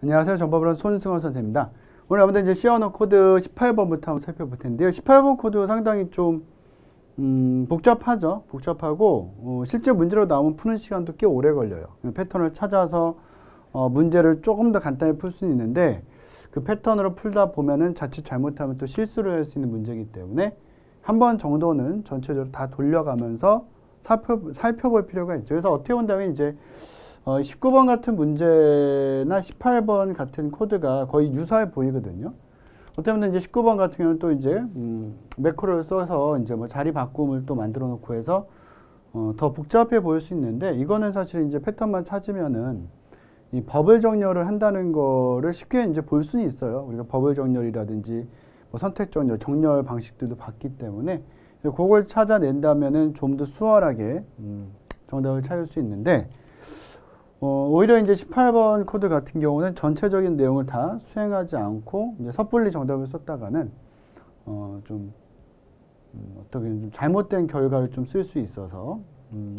안녕하세요. 정보브론 손승원 선생입니다. 오늘 아무튼 이제 C 언어 코드 18번부터 한번 살펴볼 텐데요. 18번 코드 상당히 좀 복잡하죠. 복잡하고 실제 문제로 나오면 푸는 시간도 꽤 오래 걸려요. 패턴을 찾아서 문제를 조금 더 간단히 풀 수는 있는데 그 패턴으로 풀다 보면은 자칫 잘못하면 또 실수를 할 수 있는 문제이기 때문에 한 번 정도는 전체적으로 다 돌려가면서 살펴볼 필요가 있죠. 그래서 어떻게 본다면 이제 19번 같은 문제나 18번 같은 코드가 거의 유사해 보이거든요. 어떻게 보면 이제 19번 같은 경우는 또 이제 매크로를 써서 이제 뭐 자리 바꿈을 또 만들어 놓고 해서 더 복잡해 보일 수 있는데, 이거는 사실 이제 패턴만 찾으면은 이 버블 정렬을 한다는 거를 쉽게 이제 볼 수는 있어요. 우리가 버블 정렬이라든지 뭐 선택 정렬, 정렬 방식들도 봤기 때문에 그걸 찾아낸다면은 좀 더 수월하게 정답을 찾을 수 있는데, 오히려 이제 18번 코드 같은 경우는 전체적인 내용을 다 수행하지 않고 이제 섣불리 정답을 썼다가는 어떻게 좀 잘못된 결과를 좀 쓸 수 있어서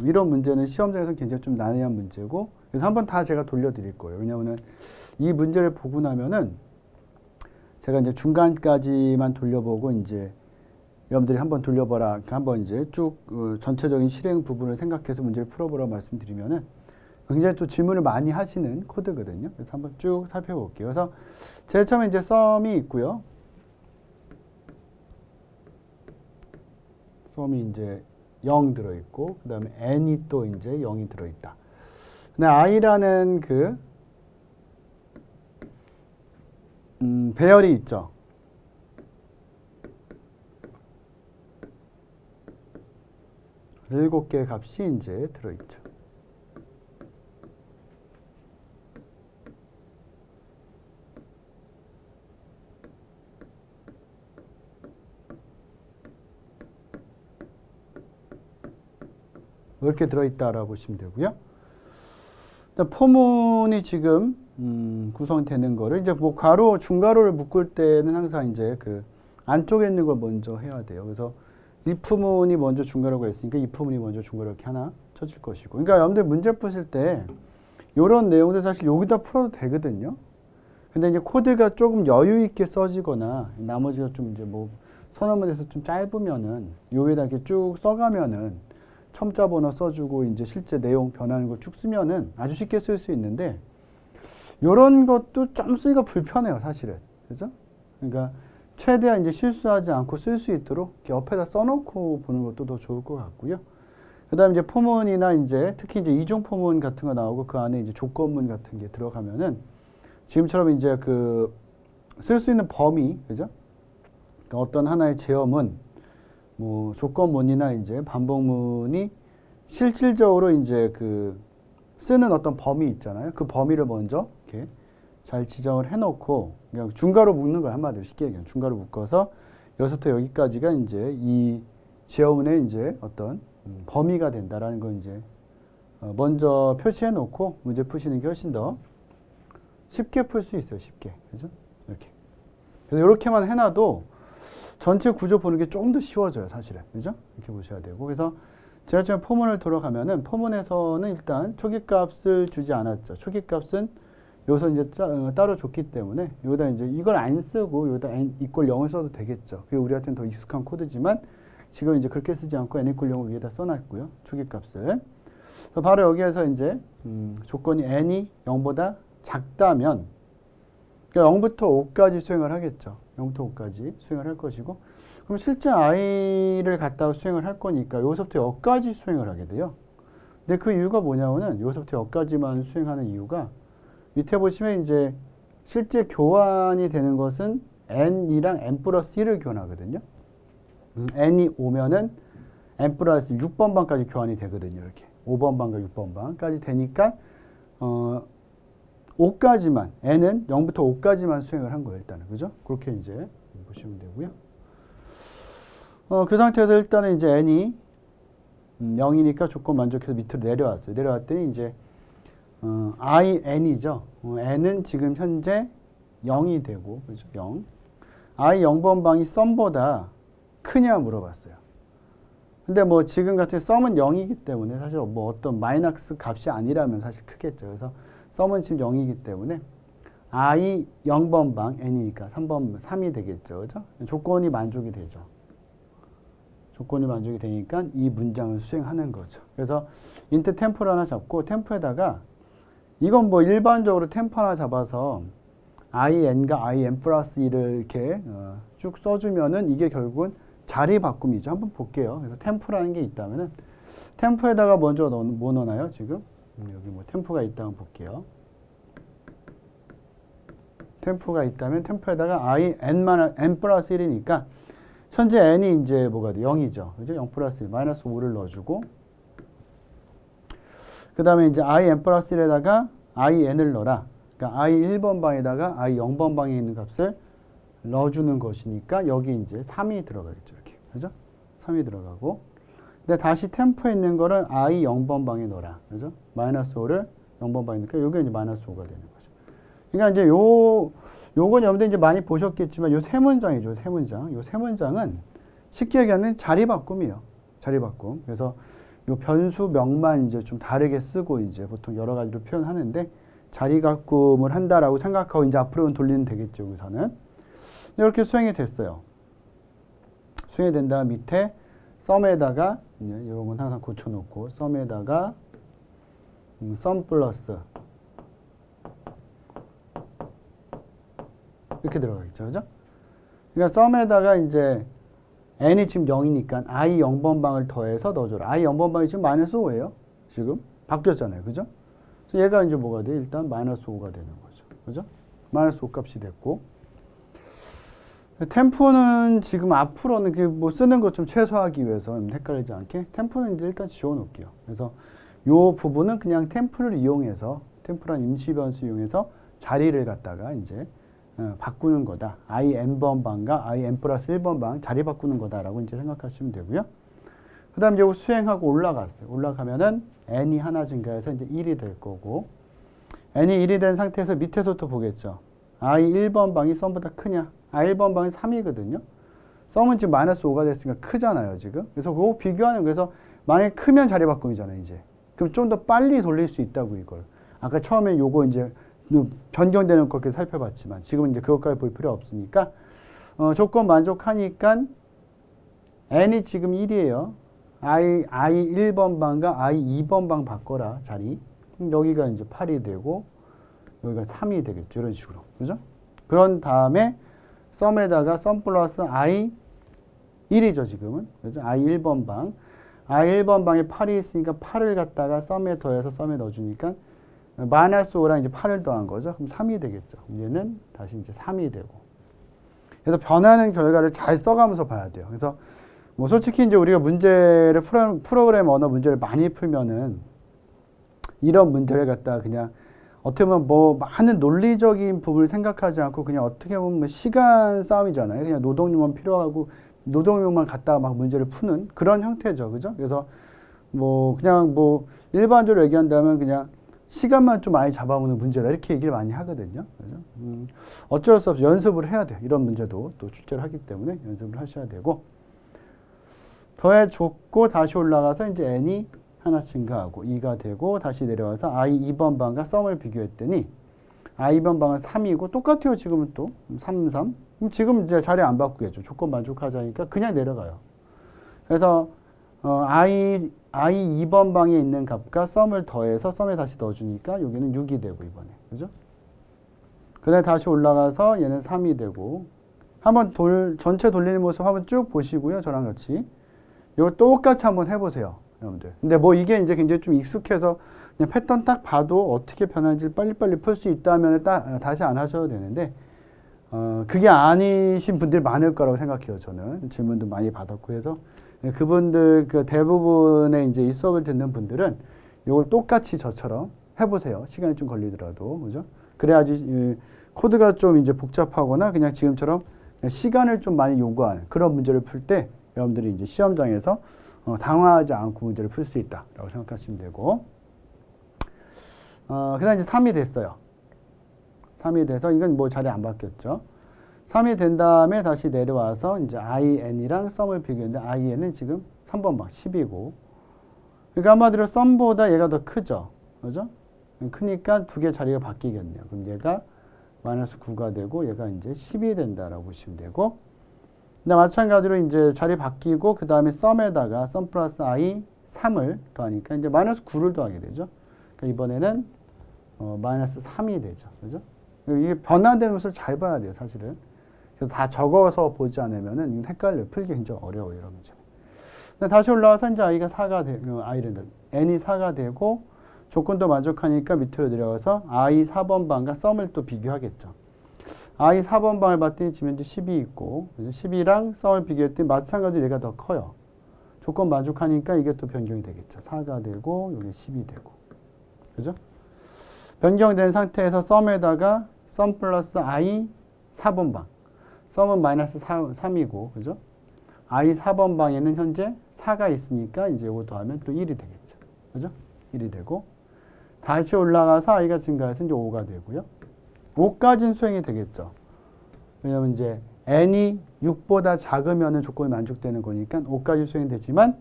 이런 문제는 시험장에서 굉장히 좀 난해한 문제고, 그래서 한번 다 제가 돌려드릴 거예요. 왜냐하면은 이 문제를 보고 나면은 제가 이제 중간까지만 돌려보고 이제 여러분들이 한번 돌려봐라, 그러니까 한번 이제 쭉 전체적인 실행 부분을 생각해서 문제를 풀어보라고 말씀드리면은 굉장히 또 질문을 많이 하시는 코드거든요. 그래서 한번 쭉 살펴볼게요. 그래서 제일 처음에 이제 썸이 있고요. 썸이 이제 0 들어있고, 그 다음에 n이 또 이제 0이 들어있다. 근데 i라는 그 배열이 있죠. 일곱 개의 값이 이제 들어있죠. 이렇게 들어있다라고 보시면 되고요. 포문이 지금 구성되는 거를 이제 뭐 가로, 중가로를 묶을 때는 항상 이제 그 안쪽에 있는 걸 먼저 해야 돼요. 그래서 이 부문이 먼저 중괄호가 있으니까 이 부문이 먼저 중괄호 이렇게 하나 쳐질 것이고. 그러니까 여러분들 문제 푸실 때 이런 내용들 사실 여기다 풀어도 되거든요. 근데 이제 코드가 조금 여유 있게 써지거나 나머지가 좀 이제 뭐 서너 문에서 좀 짧으면은 여기다 이렇게 쭉 써가면은 첨자 번호 써주고 이제 실제 내용 변하는 거 쭉 쓰면은 아주 쉽게 쓸 수 있는데, 이런 것도 좀 쓰기가 불편해요, 사실은. 그죠? 그러니까 최대한 이제 실수하지 않고 쓸 수 있도록 옆에다 써놓고 보는 것도 더 좋을 것 같고요. 그 다음에 이제 포문이나 이제 특히 이제 이중 포문 같은 거 나오고 그 안에 이제 조건문 같은 게 들어가면은 지금처럼 이제 그 쓸 수 있는 범위, 그죠? 그러니까 어떤 하나의 제어문, 뭐 조건문이나 이제 반복문이 실질적으로 이제 그 쓰는 어떤 범위 있잖아요. 그 범위를 먼저 이렇게 잘 지정을 해놓고 그냥 중괄호 묶는 거예요. 한마디로 쉽게 얘기하면 중괄호 묶어서 여기서부터 여기까지가 이제 이 제어문의 이제 어떤 범위가 된다라는 걸 이제 먼저 표시해 놓고 문제 푸시는 게 훨씬 더 쉽게 풀 수 있어요. 쉽게. 그죠? 이렇게. 그래서 이렇게만 해놔도 전체 구조 보는 게 조금 더 쉬워져요, 사실은. 그죠? 이렇게 보셔야 되고. 그래서 제가 지금 포문을 돌아가면은 포문에서는 일단 초기값을 주지 않았죠. 초기값은 여기서 이제 따로 줬기 때문에 여기다 이제 이걸 안 쓰고 여기다 n 이퀄 0을 써도 되겠죠. 그게 우리한테는 더 익숙한 코드지만 지금 이제 그렇게 쓰지 않고 n 이퀄 0을 위에다 써놨고요. 초기값을. 바로 여기에서 이제 조건이 n이 0보다 작다면 그러니까 0부터 5까지 수행을 하겠죠. 0부터 5까지 수행을 할 것이고, 그럼 실제 i를 갖다가 수행을 할 거니까 여기서부터 여기까지 수행을 하게 돼요. 근데 그 이유가 뭐냐면은 여기서부터 여기까지만 수행하는 이유가 밑에 보시면 이제 실제 교환이 되는 것은 n이랑 n 플러스 1을 교환하거든요. n이 오면은 n 플러스 6번 방까지 교환이 되거든요. 이렇게 5번 방과 6번 방까지 되니까 5까지만, n은 0부터 5까지만 수행을 한 거예요, 일단은. 그죠? 그렇게 이제 보시면 되고요. 그 상태에서 일단은 이제 n이 0이니까 조건 만족해서 밑으로 내려왔어요. 내려왔더니 이제 in이죠. n은 지금 현재 0이 되고, 그죠? 0. i 0번 방이 썸보다 크냐 물어봤어요. 근데 뭐 지금 같은 썸은 0이기 때문에 사실 뭐 어떤 마이너스 값이 아니라면 사실 크겠죠. 그래서 썸은 지금 0이기 때문에 I 0번 방 n이니까 3이 되겠죠. 그죠? 조건이 만족이 되죠. 조건이 만족이 되니까 이 문장을 수행하는 거죠. 그래서 int 템포를 하나 잡고 템포에다가 이건 뭐 일반적으로 템포 하나 잡아서 in과 in 플러스 1을 이렇게 쭉 써주면은 이게 결국은 자리 바꿈이죠. 한번 볼게요. 그래서 템포라는 게 있다면은 템포에다가 먼저 뭐 넣나요? 지금 여기 뭐 템포가 있다면 볼게요. 템포가 있다면 템포에다가 n 플러스 1이니까 현재 n이 이제 뭐가 돼? 0이죠. 그죠? 0 플러스 1, 마이너스 5를 넣어주고 그 다음에 이제 n 플러스 1에다가 n을 넣어라. 그러니까 i 1번 방에다가 i 0번 방에 있는 값을 넣어주는 것이니까 여기 이제 3이 들어가겠죠. 이렇게. 그죠? 3이 들어가고 근데 다시 템포에 있는 거를 i 0번 방에 넣어라. 그죠? 마이너스 5를 0번 방에 넣으니까 요게 이제 마이너스 5가 되는 거죠. 그러니까 이제 요건 여러분들 이제 많이 보셨겠지만 요 세 문장이죠. 세 문장. 요 세 문장은 쉽게 얘기하면 자리 바꿈이에요. 자리 바꿈. 그래서 요 변수명만 이제 좀 다르게 쓰고 이제 보통 여러 가지로 표현하는데 자리 바꿈을 한다라고 생각하고 이제 앞으로는 돌리면 되겠죠. 여기서는. 이렇게 수행이 됐어요. 수행이 된 다음 밑에 썸에다가 이런 건 항상 고쳐놓고 썸에다가 썸 플러스 이렇게 들어가겠죠. 그죠? 그러니까 썸에다가 이제 n이 지금 0이니까 i 0번 방을 더해서 넣어줘라. i 0번 방이 지금 마이너스 5예요. 지금 바뀌었잖아요. 그죠? 그래서 얘가 이제 뭐가 돼? 일단 마이너스 5가 되는 거죠. 그죠? 마이너스 5 값이 됐고 템포는 지금 앞으로는 뭐 쓰는 것 좀 최소화하기 위해서 헷갈리지 않게 템포는 이제 일단 지워놓을게요. 그래서 요 부분은 그냥 템포를 이용해서 템포란 임시 변수 이용해서 자리를 갖다가 이제 바꾸는 거다. i n번 방과 i n 플러스 1번 방 자리 바꾸는 거다라고 이제 생각하시면 되고요. 그 다음 이거 수행하고 올라갔어요. 올라가면은 n이 하나 증가해서 이제 1이 될 거고 n이 1이 된 상태에서 밑에서 또 보겠죠. i 1번 방이 썸보다 크냐? i 1번 방이 3이거든요. 썸은 지금 마이너스 5가 됐으니까 크잖아요, 지금. 그래서 그거 비교하는 그래서 만약에 크면 자리 바꿈이잖아요, 이제. 그럼 좀 더 빨리 돌릴 수 있다고 이걸. 아까 처음에 요거 이제 변경되는 거 살펴봤지만 지금은 이제 그것까지 볼 필요 없으니까 조건 만족하니까 n이 지금 1이에요. i 1번 방과 i 2번 방 바꿔라 자리. 여기가 이제 8이 되고 여기가 3이 되겠죠. 이런 식으로. 그죠? 그런 다음에 썸에다가 썸 플러스 i 1이죠, 지금은. 그죠? i 1번 방. i 1번 방에 8이 있으니까 8을 갖다가 썸에 더해서 썸에 넣어주니까 마이너스 5랑 이제 8을 더한 거죠. 그럼 3이 되겠죠. 얘는 다시 이제 3이 되고. 그래서 변하는 결과를 잘 써가면서 봐야 돼요. 그래서 뭐 솔직히 이제 우리가 문제를 프로그램 언어 문제를 많이 풀면은 이런 문제를 갖다가 그냥 어떻게 보면 뭐 많은 논리적인 부분을 생각하지 않고 그냥 어떻게 보면 시간 싸움이잖아요. 그냥 노동력만 필요하고 노동력만 갖다가 막 문제를 푸는 그런 형태죠. 그죠? 그래서 뭐 그냥 뭐 일반적으로 얘기한다면 그냥 시간만 좀 많이 잡아먹는 문제다 이렇게 얘기를 많이 하거든요. 그죠? 어쩔 수 없이 연습을 해야 돼. 이런 문제도 또 출제를 하기 때문에 연습을 하셔야 되고 더해줬고 다시 올라가서 이제 n이 하나 증가하고 2가 되고 다시 내려와서 i 2번 방과 썸을 비교했더니 i 2번 방은 3이고 똑같아요. 지금은 또 3, 3. 그럼 지금 이제 자리 안 바꾸겠죠. 조건 만족하자니까 그냥 내려가요. 그래서 i 2번 방에 있는 값과 썸을 더해서 썸에 다시 넣어주니까 여기는 6이 되고 이번에. 그죠? 그 다음에 다시 올라가서 얘는 3이 되고 한번 전체 돌리는 모습 한번 쭉 보시고요. 저랑 같이. 이거 똑같이 한번 해보세요. 여러분들. 근데 뭐 이게 이제 굉장히 좀 익숙해서 그냥 패턴 딱 봐도 어떻게 변하는지 빨리빨리 풀 수 있다면 다시 안 하셔도 되는데 그게 아니신 분들이 많을 거라고 생각해요. 저는 질문도 많이 받았고 해서 그분들 그 대부분의 이제 이 수업을 듣는 분들은 이걸 똑같이 저처럼 해보세요. 시간이 좀 걸리더라도 그죠? 그래야지 코드가 좀 이제 복잡하거나 그냥 지금처럼 그냥 시간을 좀 많이 요구하는 그런 문제를 풀 때 여러분들이 이제 시험장에서 당황하지 않고 문제를 풀 수 있다라고 생각하시면 되고 그다음 이제 3이 됐어요. 3이 돼서 이건 뭐 자리 안 바뀌었죠. 3이 된 다음에 다시 내려와서 이제 in이랑 썸을 비교했는데 in은 지금 3번 방 10이고 그러니까 한마디로 썸보다 얘가 더 크죠. 그죠? 크니까 두 개 자리가 바뀌겠네요. 그럼 얘가 마이너스 9가 되고 얘가 이제 10이 된다라고 보시면 되고 근데 마찬가지로 이제 자리 바뀌고 그 다음에 썸에다가 썸 플러스 i 3을 더하니까 이제 마이너스 9를 더하게 되죠. 그러니까 이번에는 마이너스 3이 되죠. 그죠? 이게 변화되는 것을 잘 봐야 돼요, 사실은. 그래서 다 적어서 보지 않으면은 헷갈려요. 풀기 굉장히 어려워요, 이런 문제. 근데 다시 올라와서 이제 i가 4가 n이 4가 되고 조건도 만족하니까 밑으로 내려와서 i 4번 방과 썸을 또 비교하겠죠. i 4번 방을 봤더니 지금 이제 10이 있고 10이랑 썸을 비교했더니 마찬가지로 얘가 더 커요. 조건 만족하니까 이게 또 변경이 되겠죠. 4가 되고 여기 10이 되고. 그죠? 변경된 상태에서 썸에다가 썸 플러스 i 4번 방. 썸은 마이너스 3이고, 그죠? i 4번 방에는 현재 4가 있으니까 이제 이거 더하면 또 1이 되겠죠. 그죠? 1이 되고. 다시 올라가서 i가 증가해서 이제 5가 되고요. 5까지는 수행이 되겠죠. 왜냐면 이제 n이 6보다 작으면 조건이 만족되는 거니까 5까지 수행이 되지만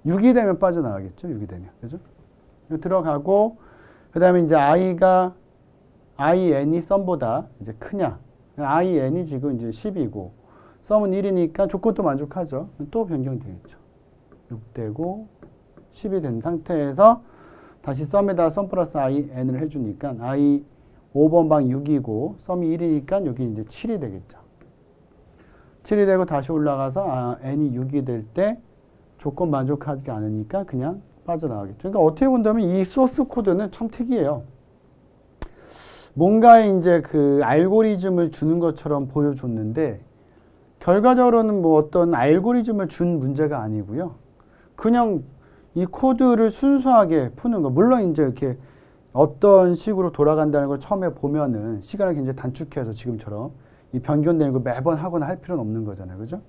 6이 되면 빠져나가겠죠. 6이 되면. 그죠? 들어가고 그 다음에 이제 in이 썸보다 이제 크냐. in이 지금 이제 10이고 썸은 1이니까 조건도 만족하죠. 또 변경되겠죠. 6 되고 10이 된 상태에서 다시 썸에다 썸 플러스 n을 해주니까 i 5번 방 6이고 썸이 1이니까 여기 이제 7이 되겠죠. 7이 되고 다시 올라가서 n이 6이 될 때 조건 만족하지 않으니까 그냥 빠져나가겠죠. 그러니까 어떻게 본다면 이 소스 코드는 참 특이해요. 뭔가의 이제 그 알고리즘을 주는 것처럼 보여줬는데 결과적으로는 뭐 어떤 알고리즘을 준 문제가 아니고요. 그냥 이 코드를 순수하게 푸는 거. 물론 이제 이렇게 어떤 식으로 돌아간다는 걸 처음에 보면은 시간을 굉장히 단축해서 지금처럼 이 변경되는 걸 매번 하거나 할 필요는 없는 거잖아요. 그죠?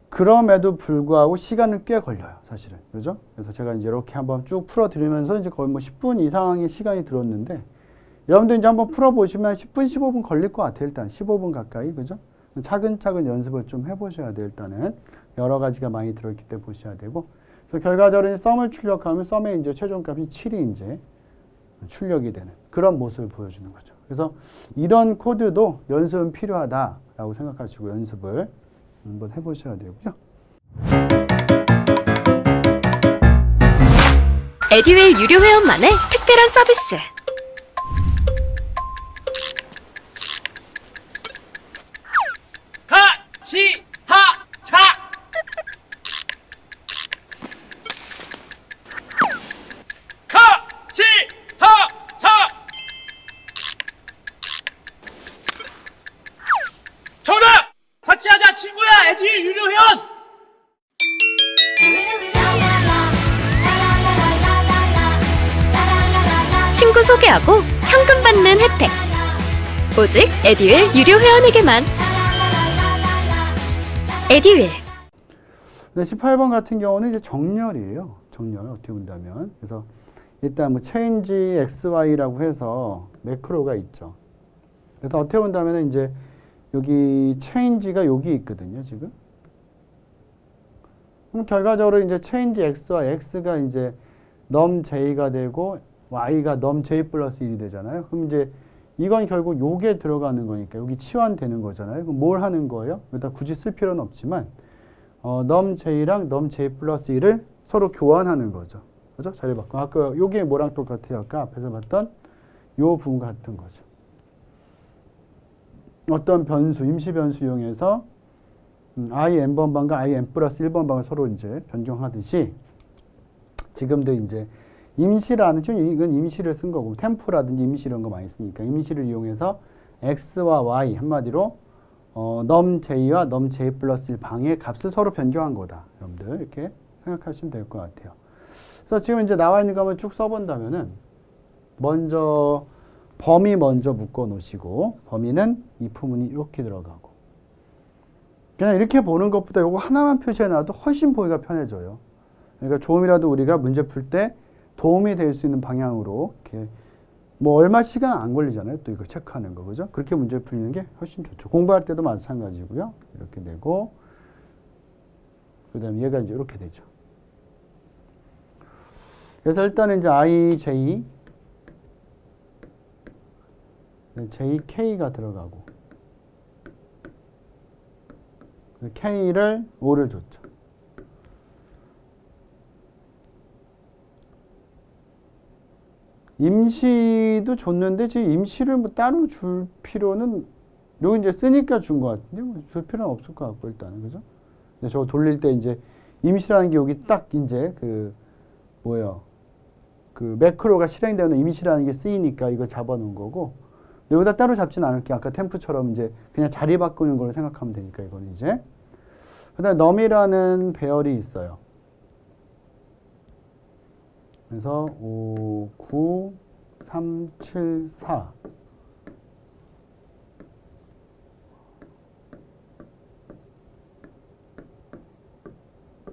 그럼에도 불구하고 시간은 꽤 걸려요. 사실은. 그죠? 그래서 제가 이제 이렇게 한번 쭉 풀어드리면서 이제 거의 뭐 10분 이상의 시간이 들었는데 여러분들 이제 한번 풀어보시면 10분, 15분 걸릴 것 같아요. 일단 15분 가까이. 그죠? 차근차근 연습을 좀 해보셔야 돼요. 일단은. 여러 가지가 많이 들어있기 때문에 보셔야 되고. 그래서 결과적으로 썸을 출력하면 썸의 이제 최종값이 7이 이제 출력이 되는 그런 모습을 보여주는 거죠. 그래서 이런 코드도 연습은 필요하다라고 생각하시고 연습을 한번 해보셔야 되고요. 에듀윌 유료 회원만의 특별한 서비스. 하치하차 하치하차 정답! 같이 하자 친구야 에듀윌 유료 회원! 친구 소개하고 현금 받는 혜택. 오직 에듀윌 유료 회원에게만. 에듀윌. 네, 18번 같은 경우는 이제 정렬이에요. 정렬 어떻게 본다면. 그래서 일단 뭐 change xy라고 해서 매크로가 있죠. 그래서 어떻게 본다면 이제 여기 change가 여기 있거든요, 지금. 그럼 결과적으로 이제 change x와 x가 이제 num j가 되고 y가 num j 플러스 1이 되잖아요. 그럼 이제 이건 결국 요게 들어가는 거니까 여기 치환되는 거잖아요. 그럼 뭘 하는 거예요? 여기다 굳이 쓸 필요는 없지만 num j랑 num j 플러스 1을 서로 교환하는 거죠. 그죠? 자리 바꿔. 아까 요게 뭐랑 똑같아요? 아까 앞에서 봤던 요 부분 같은 거죠. 어떤 변수, 임시 변수 이용해서 i n번 방과 i n 플러스 1번 방을 서로 이제 변경하듯이 지금도 이제 임시라는, 이건 임시를 쓴 거고, 템포라든지 임시 이런 거 많이 쓰니까 임시를 이용해서 x와 y 한마디로 num j와 num j 플러스 1 방의 값을 서로 변경한 거다. 여러분들 이렇게 생각하시면 될 것 같아요. 그래서 지금 이제 나와 있는 거 한번 쭉 써본다면은 먼저 범위 먼저 묶어 놓으시고 범위는 if문이 이렇게 들어가고 그냥 이렇게 보는 것보다 이거 하나만 표시해 놔도 훨씬 보기가 편해져요. 그러니까 조금이라도 우리가 문제 풀 때 도움이 될 수 있는 방향으로 이렇게 뭐 얼마 시간 안 걸리잖아요. 또 이거 체크하는 거 그죠? 그렇게 문제 풀리는 게 훨씬 좋죠. 공부할 때도 마찬가지고요. 이렇게 되고 그다음에 얘가 이제 이렇게 되죠. 그래서 일단은 이제 i, j JK가 들어가고 K를 5를 줬죠. 임시도 줬는데 지금 임시를 뭐 따로 줄 필요는 여기 이제 쓰니까 준 것 같은데 뭐 줄 필요는 없을 것 같고 일단은 그죠? 근데 저거 돌릴 때 이제 임시라는 게 여기 딱 이제 그 뭐예요? 그 매크로가 실행되는 임시라는 게 쓰이니까 이걸 잡아놓은 거고 여기다 따로 잡지는 않을게. 아까 템프처럼 이제 그냥 자리 바꾸는 걸로 생각하면 되니까 이건 이제 그다음에 num이라는 배열이 있어요. 그래서 5, 9, 3, 7, 4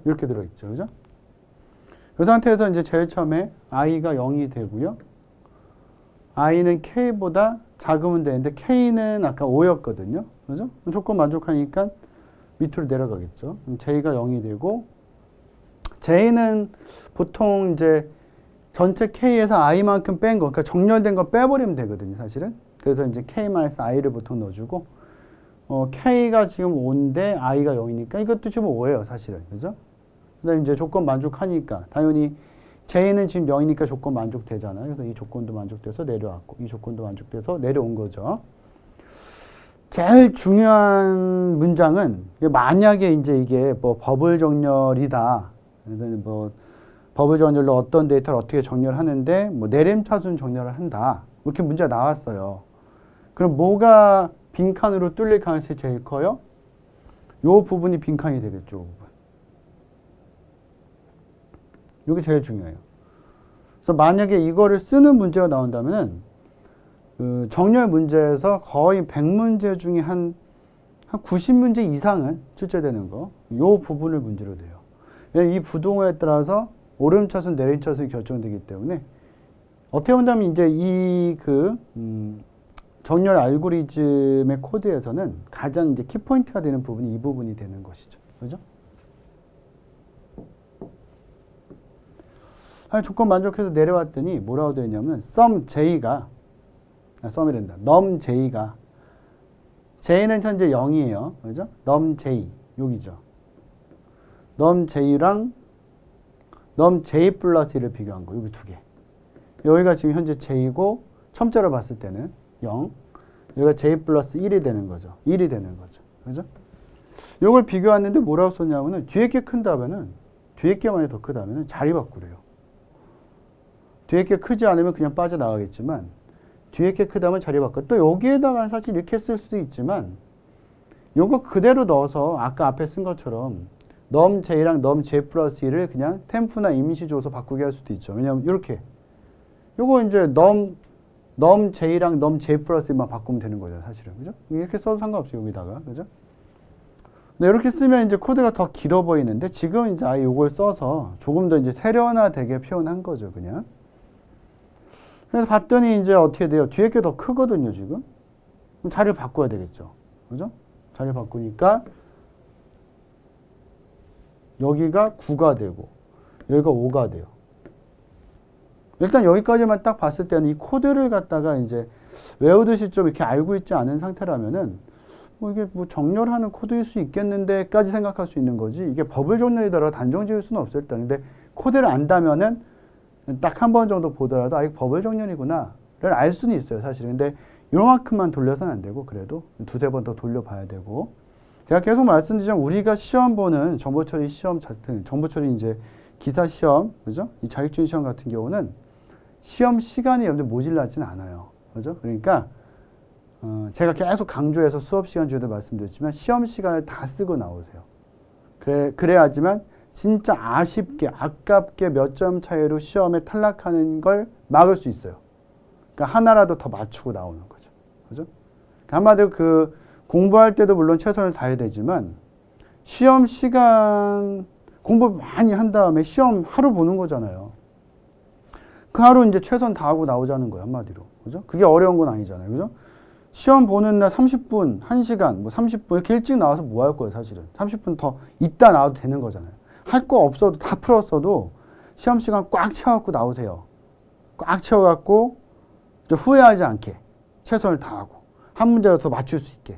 이렇게 들어있죠. 그죠? 이 상태에서 이제 제일 처음에 i가 0이 되고요. i는 k보다 작으면 되는데 k는 아까 5였거든요. 그죠? 조건 만족하니까 밑으로 내려가겠죠. j가 0이 되고 j는 보통 이제 전체 k에서 i만큼 뺀 거, 그러니까 정렬된 거 빼버리면 되거든요, 사실은. 그래서 이제 k-i를 보통 넣어주고, k가 지금 5인데 i가 0이니까 이것도 지금 5예요, 사실은. 그죠? 그 다음에 이제 조건 만족하니까, 당연히 j는 지금 0이니까 조건 만족되잖아요. 그래서 이 조건도 만족돼서 내려왔고, 이 조건도 만족돼서 내려온 거죠. 제일 중요한 문장은, 만약에 이제 이게 뭐 버블 정렬이다. 뭐 버블 정렬로 어떤 데이터를 어떻게 정렬하는데 뭐 내림차순 정렬을 한다. 이렇게 문제가 나왔어요. 그럼 뭐가 빈칸으로 뚫릴 가능성이 제일 커요? 요 부분이 빈칸이 되겠죠. 요 부분. 이게 제일 중요해요. 그래서 만약에 이거를 쓰는 문제가 나온다면은 그 정렬 문제에서 거의 100문제 중에 한 90문제 이상은 출제되는 거. 요 부분을 문제로 돼요. 이 부동호에 따라서 오름차순, 내림차순이 결정되기 때문에 어떻게 본다면 이제 이 정렬 알고리즘의 코드에서는 가장 이제 키포인트가 되는 부분이 이 부분이 되는 것이죠. 그죠? 조건 만족해서 내려왔더니 뭐라고 되어 있냐면 sum j가 sum이란다. num j가 j는 현재 0이에요. 그죠? num j 여기죠. num j랑 num j 플러스 1을 비교한 거. 여기 두 개. 여기가 지금 현재 j고 첨자로 봤을 때는 0. 여기가 j 플러스 1이 되는 거죠. 1이 되는 거죠. 그죠? 이걸 비교했는데 뭐라고 썼냐면은 뒤에 게 큰다면은 뒤에 게 만약 더 크다면은 자리 바꾸래요. 뒤에 게 크지 않으면 그냥 빠져나가겠지만 뒤에 게 크다면 자리 바꿔. 또 여기에다가 사실 이렇게 쓸 수도 있지만 요거 그대로 넣어서 아까 앞에 쓴 것처럼 num j랑 num j 플러스 1을 그냥 템프나 임시 줘서 바꾸게 할 수도 있죠. 왜냐면 이렇게 요거 이제 num j랑 num j 플러스 1만 바꾸면 되는 거죠, 사실은. 그죠? 이렇게 써도 상관없어요, 여기다가. 그죠? 근데 이렇게 쓰면 이제 코드가 더 길어 보이는데 지금 이제 아예 요걸 써서 조금 더 이제 세련화되게 표현한 거죠, 그냥. 그래서 봤더니 이제 어떻게 돼요? 뒤에 게 더 크거든요, 지금. 그럼 자리를 바꿔야 되겠죠. 그죠? 자리 바꾸니까 여기가 9가 되고 여기가 5가 돼요. 일단 여기까지만 딱 봤을 때는 이 코드를 갖다가 이제 외우듯이 좀 이렇게 알고 있지 않은 상태라면은 뭐 이게 뭐 정렬하는 코드일 수 있겠는데까지 생각할 수 있는 거지. 이게 버블 정렬이더라도 단정 지을 수는 없을 때. 근데 코드를 안다면은 딱 한 번 정도 보더라도 이거 버블 정렬이구나를 알 수는 있어요, 사실. 근데 요만큼만 돌려서는 안 되고 그래도 두세 번 더 돌려봐야 되고. 제가 계속 말씀드리자면 우리가 시험 보는 정보처리 시험 같은 정보처리 이제 기사 시험, 그죠? 이 자격증 시험 같은 경우는 시험 시간이 여러분들 모질라지는 않아요, 그죠? 그러니까 제가 계속 강조해서 수업 시간 중에도 말씀드렸지만 시험 시간을 다 쓰고 나오세요. 그래야지만 진짜 아쉽게 아깝게 몇 점 차이로 시험에 탈락하는 걸 막을 수 있어요. 그러니까 하나라도 더 맞추고 나오는 거죠, 그죠? 그러니까 한마디로 공부할 때도 물론 최선을 다해야 되지만 시험 시간 공부 많이 한 다음에 시험 하루 보는 거잖아요. 그 하루 이제 최선 다하고 나오자는 거예요, 한마디로. 그죠? 그게 어려운 건 아니잖아요. 그죠? 시험 보는 날 30분, 1시간, 뭐 30분 이렇게 일찍 나와서 뭐 할 거예요, 사실은. 30분 더 있다 나와도 되는 거잖아요. 할 거 없어도 다 풀었어도 시험 시간 꽉 채워갖고 나오세요. 꽉 채워갖고 후회하지 않게. 최선을 다하고 한 문제라도 맞출 수 있게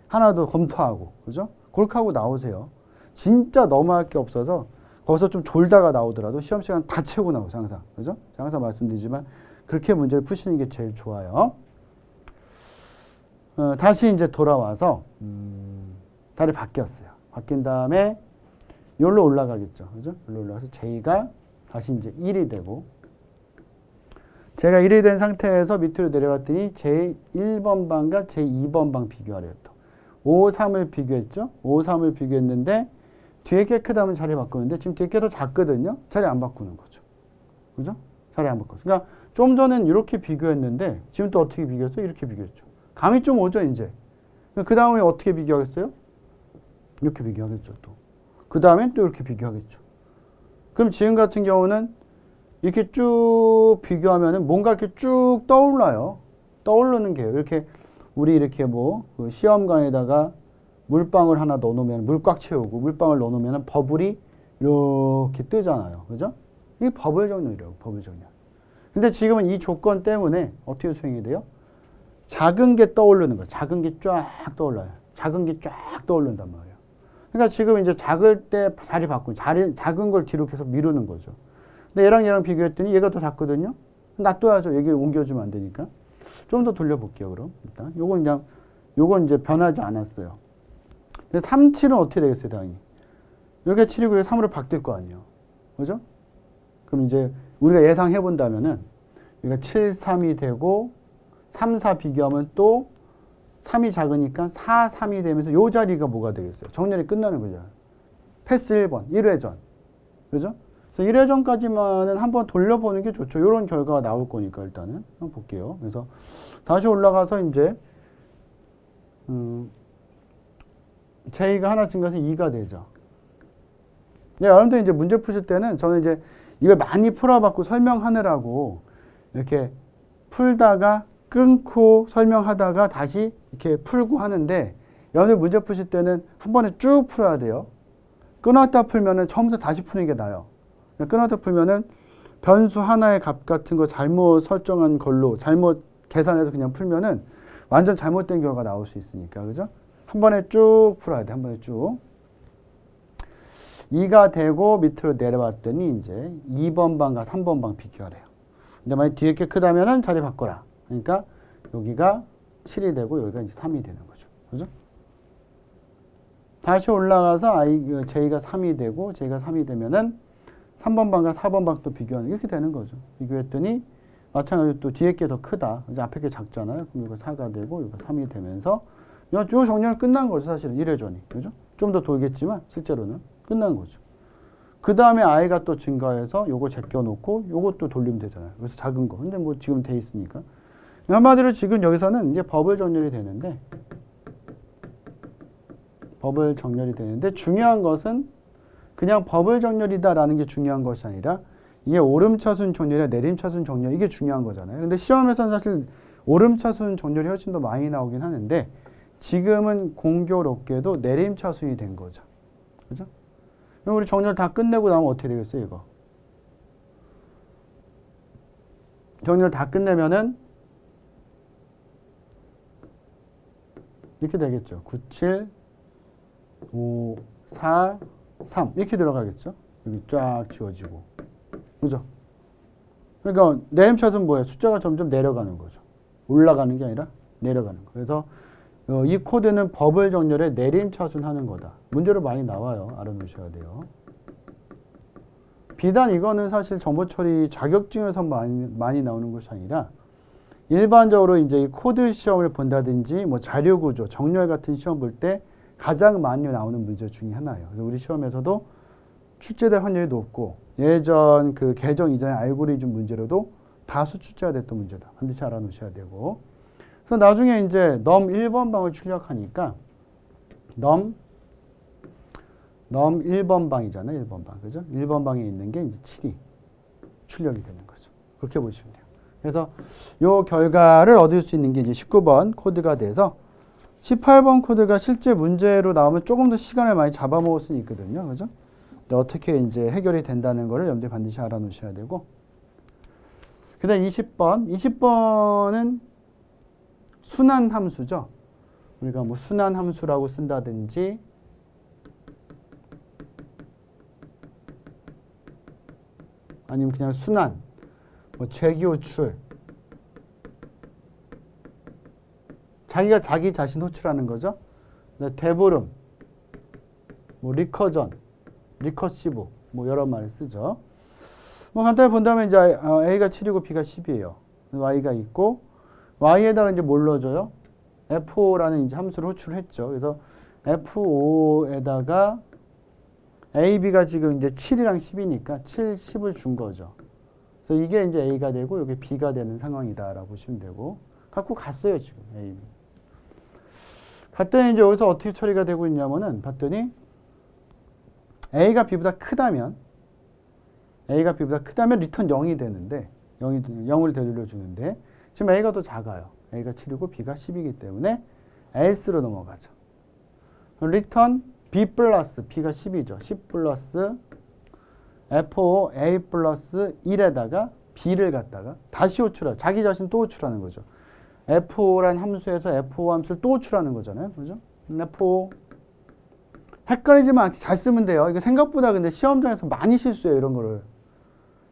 하나 더 검토하고 그죠? 그렇게 하고 나오세요. 진짜 너무 할 게 없어서 거기서 좀 졸다가 나오더라도 시험 시간 다 채우고 나오세요. 항상 그죠? 항상 말씀드리지만 그렇게 문제를 푸시는 게 제일 좋아요. 다시 이제 돌아와서 달이 바뀌었어요. 바뀐 다음에 여기로 올라가겠죠. 그죠? 여기로 올라가서 J가 다시 이제 1이 되고 제가 1이 된 상태에서 밑으로 내려갔더니 제1번 방과 제2번 방 비교하래요. 또 5, 3을 비교했죠. 5, 3을 비교했는데 뒤에 게 크다면 자리 바꾸는데 지금 뒤에 게 더 작거든요. 자리 안 바꾸는 거죠. 그죠? 자리 안 바꿨어요. 그러니까 좀 전엔 이렇게 비교했는데 지금 또 어떻게 비교했어요? 이렇게 비교했죠. 감이 좀 오죠, 이제. 그 다음에 어떻게 비교하겠어요? 이렇게 비교하겠죠, 또. 그 다음엔 또 이렇게 비교하겠죠. 그럼 지금 같은 경우는 이렇게 쭉 비교하면은 뭔가 이렇게 쭉 떠올라요. 떠오르는 게요. 이렇게 우리 이렇게 그 시험관에다가 물방울 하나 넣어놓으면 물 꽉 채우고 물방울 넣어놓으면 버블이 이렇게 뜨잖아요. 그죠? 이게 버블 정렬이라고, 버블 정렬. 근데 지금은 이 조건 때문에 어떻게 수행이 돼요? 작은 게 떠오르는 거예요. 작은 게 쫙 떠올라요. 작은 게 쫙 떠오른단 말이에요. 그러니까 지금 이제 작을 때 자리 바꾸는, 작은 걸 뒤로 계속 미루는 거죠. 근데 얘랑 비교했더니 얘가 더 작거든요? 놔둬야죠. 여기 옮겨주면 안 되니까. 좀 더 돌려볼게요, 그럼. 일단. 요건 이제 변하지 않았어요. 근데 3, 7은 어떻게 되겠어요, 당연히? 여기가 7이고 여기 3으로 바뀔 거 아니에요. 그죠? 그럼 이제 우리가 예상해 본다면은 여기가 7, 3이 되고 3, 4 비교하면 또 3이 작으니까 4, 3이 되면서 요 자리가 뭐가 되겠어요? 정렬이 끝나는 거죠. 패스 1번, 1회전. 그죠? 그래서 1회전까지만은 한번 돌려보는 게 좋죠. 요런 결과가 나올 거니까 일단은. 한번 볼게요. 그래서 다시 올라가서 이제, J가 하나 증가해서 2가 되죠. 네, 여러분들 이제 문제 푸실 때는 저는 이제 이걸 많이 풀어봤고 설명하느라고 이렇게 풀다가 끊고 설명하다가 다시 이렇게 풀고 하는데 여러분들 문제 푸실 때는 한 번에 쭉 풀어야 돼요. 끊었다 풀면은 처음부터 다시 푸는 게 나아요. 끊었다 풀면은 변수 하나의 값 같은 거 잘못 설정한 걸로 잘못 계산해서 그냥 풀면은 완전 잘못된 결과가 나올 수 있으니까. 그죠? 한 번에 쭉 풀어야 돼. 한 번에 쭉. 2가 되고 밑으로 내려왔더니 이제 2번 방과 3번 방 비교하래요. 근데 만약 뒤에 게 크다면은 자리 바꿔라. 그러니까 여기가 7이 되고 여기가 이제 3이 되는 거죠. 그죠? 다시 올라가서 J가 3이 되고 J가 3이 되면은 3번 방과 4번 방 또 비교하는 이렇게 되는 거죠. 비교했더니 마찬가지로 또 뒤에 게 더 크다. 이제 앞에 게 작잖아요. 그럼 이거 4가 되고 이거 3이 되면서 요 정렬 끝난 거죠. 사실은 1회전이. 그죠? 좀 더 돌겠지만 실제로는 끝난 거죠. 그 다음에 I가 또 증가해서 요거 제껴놓고 요것도 돌리면 되잖아요. 그래서 작은 거. 근데 뭐 지금 돼 있으니까. 한마디로 지금 여기서는 이제 버블 정렬이 되는데 중요한 것은 그냥 버블 정렬이다라는 게 중요한 것이 아니라 이게 오름차순 정렬이나 내림차순 정렬 이게 중요한 거잖아요. 근데 시험에서는 사실 오름차순 정렬이 훨씬 더 많이 나오긴 하는데 지금은 공교롭게도 내림차순이 된 거죠. 그죠? 그럼 우리 정렬 다 끝내고 나면 어떻게 되겠어요, 이거? 정렬 다 끝내면은 이렇게 되겠죠. 9, 7, 5, 4, 3 이렇게 들어가겠죠. 여기 쫙 지워지고. 그죠? 그러니까 내림차순 뭐예요? 숫자가 점점 내려가는 거죠. 올라가는 게 아니라 내려가는 거. 그래서 이 코드는 버블 정렬에 내림차순 하는 거다. 문제로 많이 나와요. 알아놓으셔야 돼요. 비단 이거는 사실 정보처리 자격증에서 많이 나오는 것이 아니라 일반적으로 이제 이 코드 시험을 본다든지 뭐 자료 구조, 정렬 같은 시험 볼 때 가장 많이 나오는 문제 중에 하나예요. 그래서 우리 시험에서도 출제될 확률이 높고 예전 그 개정 이전의 알고리즘 문제로도 다수 출제가 됐던 문제다. 반드시 알아놓으셔야 되고. 그래서 나중에 이제 넘 1번 방을 출력하니까 넘 1번 방이잖아요. 1번 방. 그죠? 1번 방에 있는 게 이제 7이 출력이 되는 거죠. 그렇게 보시면 돼요. 그래서 요 결과를 얻을 수 있는 게 이제 19번 코드가 돼서 18번 코드가 실제 문제로 나오면 조금 더 시간을 많이 잡아먹을 수 있거든요. 그죠? 근데 어떻게 이제 해결이 된다는 거를 여러분들이 반드시 알아놓으셔야 되고. 그 다음 20번. 20번은 순환 함수죠. 우리가 뭐 순환 함수라고 쓴다든지 아니면 그냥 순환, 뭐 재기호출, 자기가 자기 자신 호출하는 거죠. 대보름, 뭐 리커전, 리커시브, 뭐 여러 말을 쓰죠. 뭐 간단히 본다면 이제 A가 7이고 B가 10이에요. Y가 있고 Y에다가 이제 뭘 넣어줘요? F5라는 이제 함수를 호출했죠. 그래서 F5에다가 A, B가 지금 이제 7이랑 10이니까 7, 10을 준 거죠. 그래서 이게 이제 A가 되고 이게 B가 되는 상황이다라고 보시면 되고 갖고 갔어요 지금 A, B. 갔더니 이제 여기서 어떻게 처리가 되고 있냐면은 봤더니 A가 B보다 크다면 리턴 0이 되는데 0을 되돌려 주는데 지금 A가 더 작아요. A가 7이고 B가 10이기 때문에 else로 넘어가죠. 리턴 B 플러스 B가 10이죠. 10 플러스 F5 A 플러스 1에다가 B를 갖다가 다시 호출하죠. 자기 자신 또 호출하는 거죠. F5란 함수에서 F5 함수를 또 호출하는 거잖아요. 그죠? F5 헷갈리지만 않게 잘 쓰면 돼요. 이거 생각보다 근데 시험장에서 많이 실수해요. 이런 거를.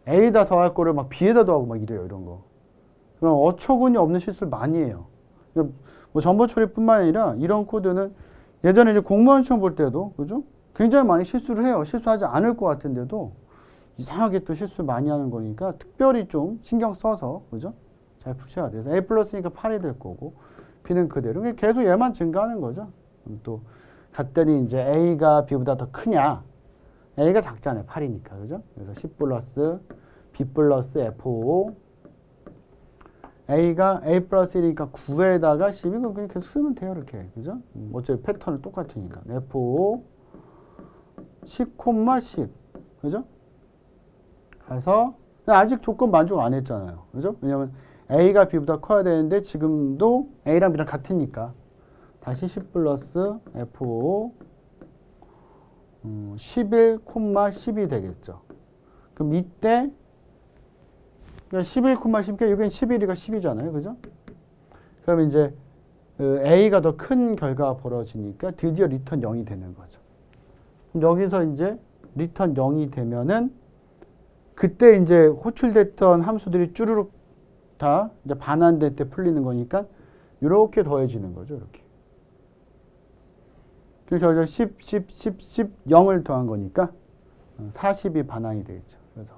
A에다 더할 거를 막 B에다 더하고 막 이래요. 이런 거. 그냥 어처구니 없는 실수를 많이 해요. 뭐 정보 처리뿐만 아니라 이런 코드는 예전에 이제 공무원 시험 볼 때도 그죠? 굉장히 많이 실수를 해요. 실수하지 않을 것 같은데도 이상하게 또 실수 많이 하는 거니까 특별히 좀 신경 써서 그죠? 잘 푸셔야 돼요. A 플러스니까 8이 될 거고 B는 그대로 계속 얘만 증가하는 거죠. 또 갔더니 이제 A가 B보다 더 크냐? A가 작잖아요. 8이니까 그죠? 그래서 10 플러스 B 플러스 F5 A가 A 플러스 1이니까 9에다가 10이면 그냥 계속 쓰면 돼요. 이렇게. 그죠? 어차피 패턴은 똑같으니까. F5 10, 10. 그죠? 가서 아직 조건 만족 안 했잖아요. 그죠? 왜냐면 A가 B보다 커야 되는데 지금도 A랑 B랑 같으니까 다시 10 플러스 F5 11, 10이 되겠죠. 그럼 이때 11, 10, 여기는 11이가 10이잖아요. 그죠? 그럼 이제 A가 더 큰 결과가 벌어지니까 드디어 리턴 0이 되는 거죠. 그럼 여기서 이제 리턴 0이 되면은 그때 이제 호출됐던 함수들이 쭈루룩 다 이제 반환될 때 풀리는 거니까 이렇게 더해지는 거죠. 이렇게. 그래서 여기서 10, 0을 더한 거니까 40이 반환이 되겠죠. 그래서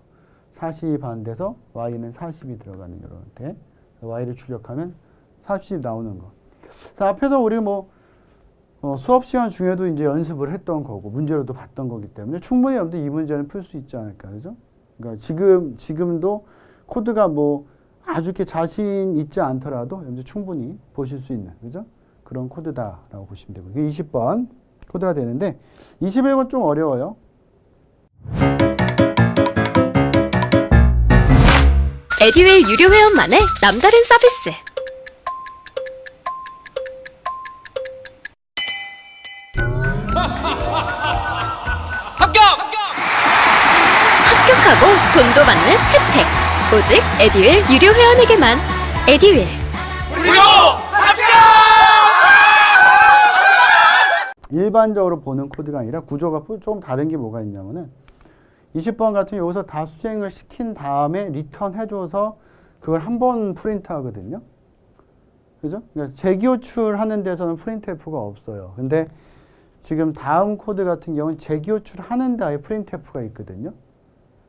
40이 반돼서 y는 40이 들어가는 이런 데 y를 출력하면 40이 나오는 거. 그래서 앞에서 우리 뭐 수업 시간 중에도 이제 연습을 했던 거고 문제로도 봤던 거기 때문에 충분히 여러분들 이 문제는 풀 수 있지 않을까, 그죠? 그러니까 지금도 코드가 뭐 아주 이렇게 자신 있지 않더라도 여러분들 충분히 보실 수 있는, 그죠? 그런 코드다라고 보시면 되고, 이게 20번 코드가 되는데 21번 좀 어려워요. 에듀윌 유료 회원만의 남다른 서비스. 합격하고 돈도 받는 혜택. 오직 에듀윌 유료 회원에게만. 에듀윌. 우리도 합격! 일반적으로 보는 코드가 아니라 구조가 좀 다른 게 뭐가 있냐면은 20번 같은 여기서 다 수행을 시킨 다음에 리턴 해줘서 그걸 한 번 프린트 하거든요. 그죠? 그러니까 재기호출 하는 데서는 프린트F가 없어요. 근데 지금 다음 코드 같은 경우는 재기호출 하는 데에 프린트F가 있거든요.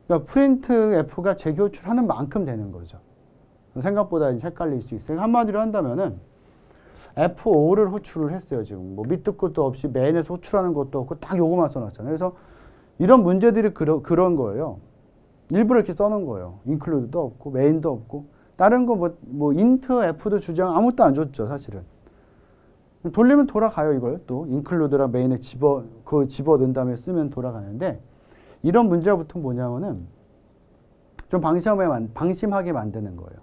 그러니까 프린트F가 재기호출 하는 만큼 되는 거죠. 생각보다 이제 헷갈릴 수 있어요. 한마디로 한다면은 F5를 호출을 했어요. 지금 뭐 밑도 끝도 없이 맨에서 호출하는 것도 없고 딱 요거만 써놨잖아요. 그래서 이런 문제들이 그런 거예요. 일부러 이렇게 써놓은 거예요. include도 없고 main도 없고 다른 거 뭐 int f도 주장 아무것도 안 줬죠. 사실은. 돌리면 돌아가요. 이걸 또 include랑 main에 집어 넣은 다음에 쓰면 돌아가는데 이런 문제가 보통 뭐냐면은 좀 방심하게 만드는 거예요.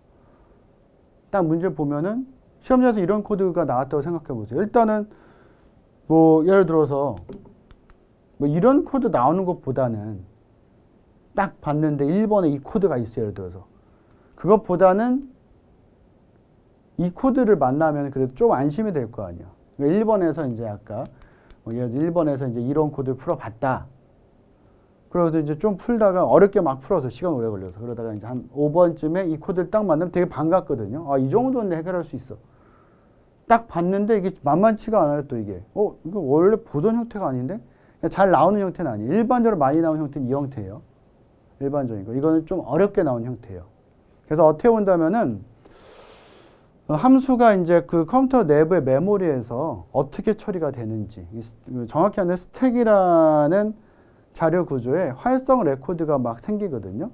딱 문제 보면은 시험장에서 이런 코드가 나왔다고 생각해 보세요. 일단은 뭐 예를 들어서 뭐 이런 코드 나오는 것보다는 딱 봤는데 1번에 이 코드가 있어요. 예를 들어서 그것보다는 이 코드를 만나면 그래도 좀 안심이 될 거 아니야. 1번에서 이제 아까 예를 들어 1번에서 이제 이론 코드를 풀어봤다. 그래서 이제 좀 풀다가 어렵게 막 풀어서 시간 오래 걸려서 그러다가 이제 한 5번쯤에 이 코드를 딱 만나면 되게 반갑거든요. 아, 이 정도는 해결할 수 있어. 딱 봤는데 이게 만만치가 않아요, 또 이게. 이거 원래 보던 형태가 아닌데? 잘 나오는 형태는 아니에요. 일반적으로 많이 나오는 형태는 이 형태예요. 일반적인 거. 이거는 좀 어렵게 나온 형태예요. 그래서 어떻게 본다면은 함수가 이제 그 컴퓨터 내부의 메모리에서 어떻게 처리가 되는지, 정확히 하면 스택이라는 자료 구조에 활성 레코드가 막 생기거든요.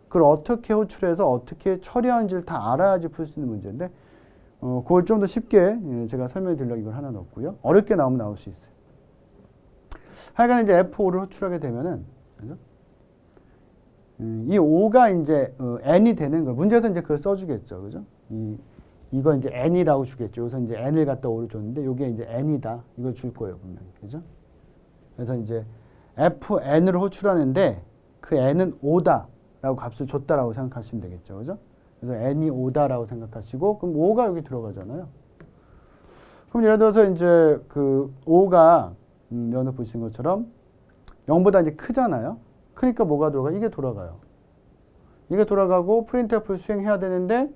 그걸 어떻게 호출해서 어떻게 처리하는지를 다 알아야지 풀 수 있는 문제인데, 그걸 좀 더 쉽게 제가 설명해 드리려고 이걸 하나 넣었고요. 어렵게 나오면 나올 수 있어요. 하여간 이제 F5를 호출하게 되면은, 그죠? 이 5가 이제 n이 되는 거예요. 문제에서 이제 그걸 써주겠죠. 그죠? 이거 이제 n이라고 주겠죠. 여기서 이제 n을 갖다 5를 줬는데, 이게 이제 n이다. 이걸 줄 거예요, 분명히. 그죠? 그래서 이제 fn을 호출하는데, 그 n은 5다라고 값을 줬다라고 생각하시면 되겠죠. 그죠? 그래서 n이 5다라고 생각하시고, 그럼 5가 여기 들어가잖아요. 그럼 예를 들어서 이제 그 5가, 여기 보신 것처럼 0보다 이제 크잖아요. 크니까 뭐가 들어가? 이게 돌아가요. 이게 돌아가고 프린트F를 수행해야 되는데,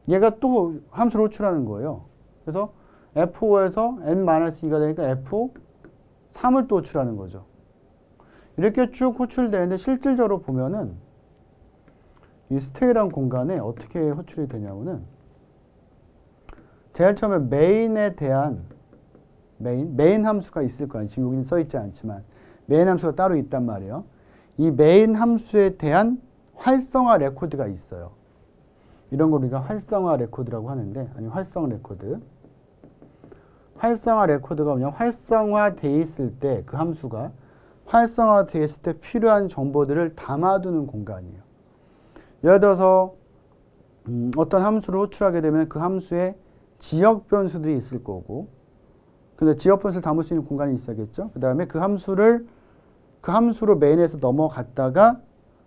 얘가 또 함수를 호출하는 거예요. 그래서 F5에서 n-2가 되니까 F3을 또 호출하는 거죠. 이렇게 쭉 호출되는데 실질적으로 보면은 이 스테이란 공간에 어떻게 호출이 되냐면은 제일 처음에 메인에 대한 메인 함수가 있을 거예요. 지금 여기는 써있지 않지만 메인 함수가 따로 있단 말이에요. 이 메인 함수에 대한 활성화 레코드가 있어요. 이런 걸 우리가 활성화 레코드라고 하는데, 아니 활성 레코드. 활성화 레코드가 뭐냐면 활성화되어 있을 때 그 함수가 활성화되어 있을 때 필요한 정보들을 담아두는 공간이에요. 예를 들어서 어떤 함수를 호출하게 되면 그 함수에 지역 변수들이 있을 거고, 근데 지역 변수를 담을 수 있는 공간이 있어야겠죠. 그 다음에 그 함수로 메인에서 넘어갔다가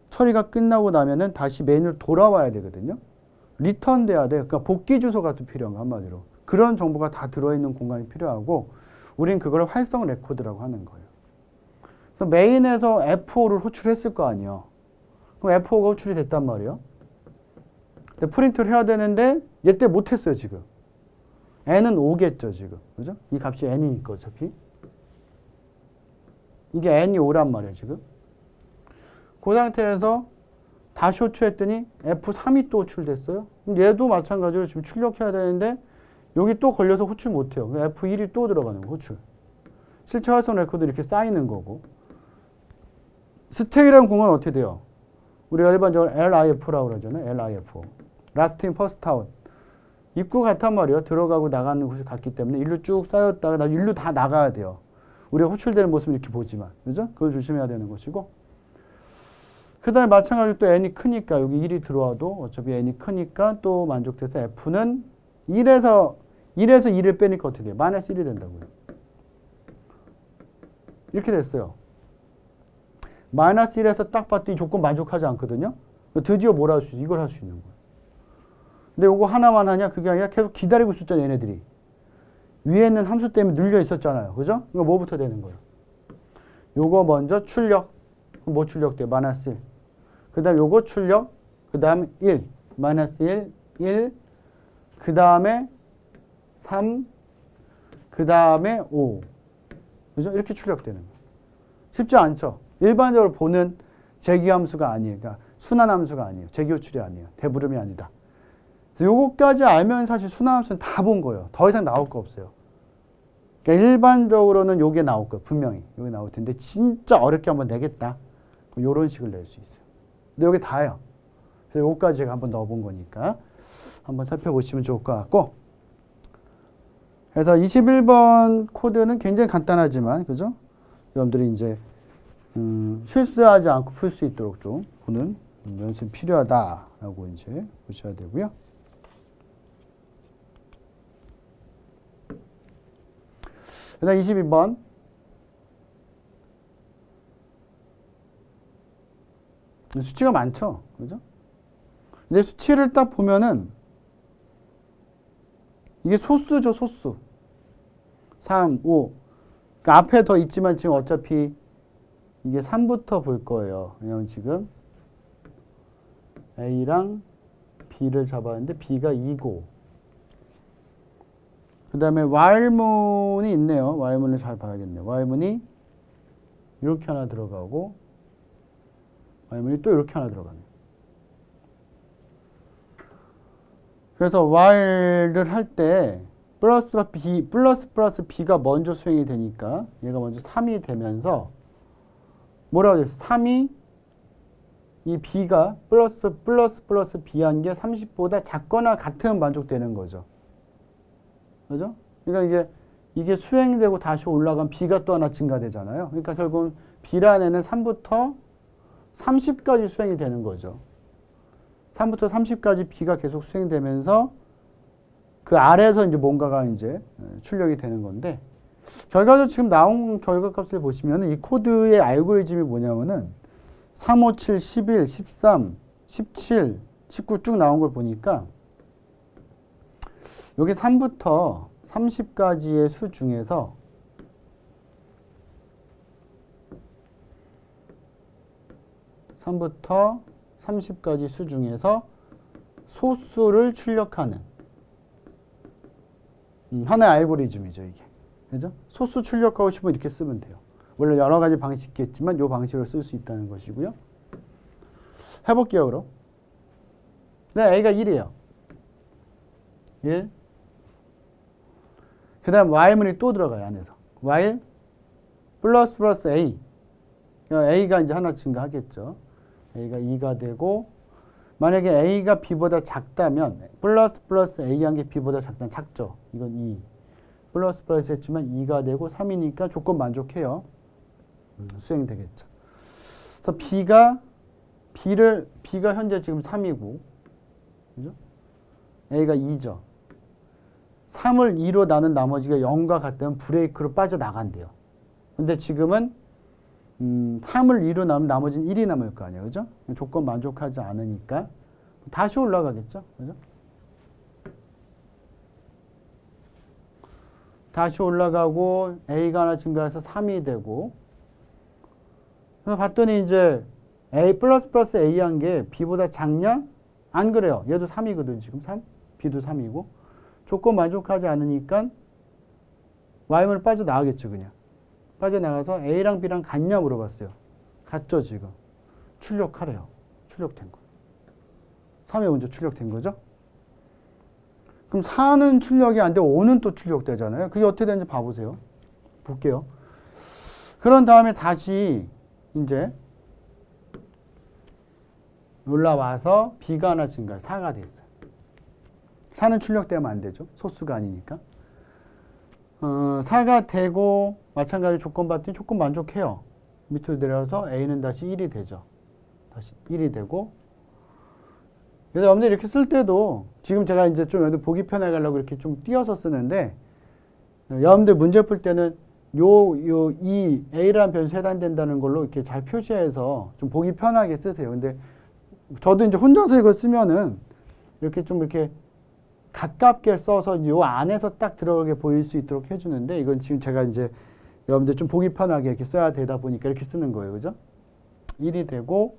처리가 끝나고 나면은 다시 메인으로 돌아와야 되거든요. 리턴 돼야 돼요. 그러니까 복귀 주소가 또 필요한 거, 한마디로. 그런 정보가 다 들어있는 공간이 필요하고, 우린 그걸 활성 레코드라고 하는 거예요. 그래서 메인에서 F5를 호출했을 거 아니에요. 그럼 F5가 호출이 됐단 말이에요. 근데 프린트를 해야 되는데 얘 때 못했어요, 지금. n은 5겠죠, 지금. 그죠? 이 값이 n이니까 어차피. 이게 n이 5란 말이에요, 지금. 그 상태에서 다시 호출했더니 F3이 또 호출됐어요. 그럼 얘도 마찬가지로 지금 출력해야 되는데 여기 또 걸려서 호출 못해요. F1이 또 들어가는 거, 호출. 실제 활성 레코드 이렇게 쌓이는 거고. 스택이라는 공간은 어떻게 돼요? 우리가 일반적으로 LIF라고 그러잖아요. LIF. Last in, first out. 입구 같단 말이에요. 들어가고 나가는 곳이 같기 때문에 일로 쭉 쌓였다가 일로 다 나가야 돼요. 우리가 호출되는 모습을 이렇게 보지만. 그죠? 그걸 조심해야 되는 것이고. 그 다음에 마찬가지로 또 n이 크니까 여기 1이 들어와도 어차피 n이 크니까 또 만족돼서 f는 1에서 2를 빼니까 어떻게 돼요? 마이너스 1이 된다고요. 이렇게 됐어요. 마이너스 1에서 딱 봤더니 조건 만족하지 않거든요. 드디어 뭘 할 수 있어? 이걸 할 수 있는 거예요. 근데 요거 하나만 하냐? 그게 아니라 계속 기다리고 있었잖아요, 얘네들이. 위에 있는 함수 때문에 눌려 있었잖아요. 그죠? 이거 뭐부터 되는 거예요? 요거 먼저 출력. 뭐 출력돼요? 마이너스 1. 그 다음 요거 출력. 그 다음 1. 마이너스 1, 1. 그 다음에 3. 그 다음에 5. 그죠? 이렇게 출력되는 거예요. 쉽지 않죠? 일반적으로 보는 재기함수가 아니에요. 그러니까 순환함수가 아니에요. 재기호출이 아니에요. 대부름이 아니다. 그래서 요거까지 알면 사실 순환함수는 다 본 거예요. 더 이상 나올 거 없어요. 그러니까 일반적으로는 요게 나올 거예요. 분명히. 요게 나올 텐데 진짜 어렵게 한번 내겠다. 그럼 요런 식을 낼 수 있어요. 근데 요게 다예요. 그래서 요거까지 제가 한번 넣어본 거니까 한번 살펴보시면 좋을 것 같고, 그래서 21번 코드는 굉장히 간단하지만, 그죠? 여러분들이 이제 실수하지 않고 풀 수 있도록 좀 보는 연습이 필요하다라고 이제 보셔야 되고요. 그다음 22번. 수치가 많죠, 그죠? 근데 수치를 딱 보면은 이게 소수죠, 소수. 3, 5. 그러니까 앞에 더 있지만 지금 어차피 이게 3부터 볼 거예요. 왜냐면 지금 A랑 B를 잡았는데 B가 2고 그 다음에 while문이 있네요. while문을 잘 봐야겠네요. while문이 이렇게 하나 들어가고 while문이 또 이렇게 하나 들어가네요. 그래서 while를 할 때 플러스 B가 먼저 수행이 되니까 얘가 먼저 3이 되면서 뭐라고 됐어? 3이 이 B가 플러스 B한 게 30보다 작거나 같으면 만족되는 거죠. 그죠? 그러니까 이게 수행되고 다시 올라간 B가 또 하나 증가되잖아요. 그러니까 결국은 B라는 애는 3부터 30까지 수행이 되는 거죠. 3부터 30까지 B가 계속 수행되면서 그 아래에서 이제 뭔가가 이제 출력이 되는 건데 결과적으로 지금 나온 결과값을 보시면 이 코드의 알고리즘이 뭐냐면은 3, 5, 7, 11, 13, 17, 19 쭉 나온 걸 보니까 여기 3부터 30까지의 수 중에서 소수를 출력하는 하나의 알고리즘이죠, 이게. 그죠? 소수 출력하고 싶으면 이렇게 쓰면 돼요. 물론 여러 가지 방식이 있겠지만 이 방식으로 쓸 수 있다는 것이고요. 해볼게요, 그럼. 네, A가 1이에요. 1. 그 다음 while문이 또 들어가요, 안에서. while 플러스 A. A가 이제 하나 증가하겠죠. A가 2가 되고, 만약에 A가 B보다 작다면, 플러스 A한 게 B보다 작다면 작죠. 이건 2. 플러스 했지만 2가 되고 3이니까 조건 만족해요. 수행이 되겠죠. 그래서 B가 현재 지금 3이고, 그죠? A가 2죠. 3을 2로 나눈 나머지가 0과 같다면 브레이크로 빠져나간대요. 근데 지금은 3을 2로 나누면 나머지는 1이 남을 거 아니에요. 그죠? 조건 만족하지 않으니까 다시 올라가겠죠. 그죠? 다시 올라가고 A가 하나 증가해서 3이 되고 그래서 봤더니 이제 A 플러스 A 한 게 B보다 작냐? 안 그래요. 얘도 3이거든 지금 3. B도 3이고 조건 만족하지 않으니까 Y문을 빠져나가겠죠. 그냥 빠져나가서 A랑 B랑 같냐 물어봤어요. 같죠 지금. 출력하래요. 출력된 거. 3이 먼저 출력된 거죠. 그럼 4는 출력이 안 되고 5는 또 출력되잖아요. 그게 어떻게 되는지 봐보세요. 볼게요. 그런 다음에 다시 이제 올라와서 B가 하나 증가, 4가 됐어요. 4는 출력되면 안 되죠. 소수가 아니니까. 4가 되고 마찬가지로 조건 봤더니 조건 만족해요. 밑으로 내려서 A는 다시 1이 되죠. 다시 1이 되고 그래서 여러분들 이렇게 쓸 때도 지금 제가 이제 좀 여러분들 보기 편하게 하려고 이렇게 좀 띄어서 쓰는데 여러분들 문제 풀 때는 이 A라는 변수에 해당된다는 걸로 이렇게 잘 표시해서 좀 보기 편하게 쓰세요. 근데 저도 이제 혼자서 이걸 쓰면은 이렇게 좀 이렇게 가깝게 써서 요 안에서 딱 들어가게 보일 수 있도록 해주는데 이건 지금 제가 이제 여러분들 좀 보기 편하게 이렇게 써야 되다 보니까 이렇게 쓰는 거예요. 그죠? 1이 되고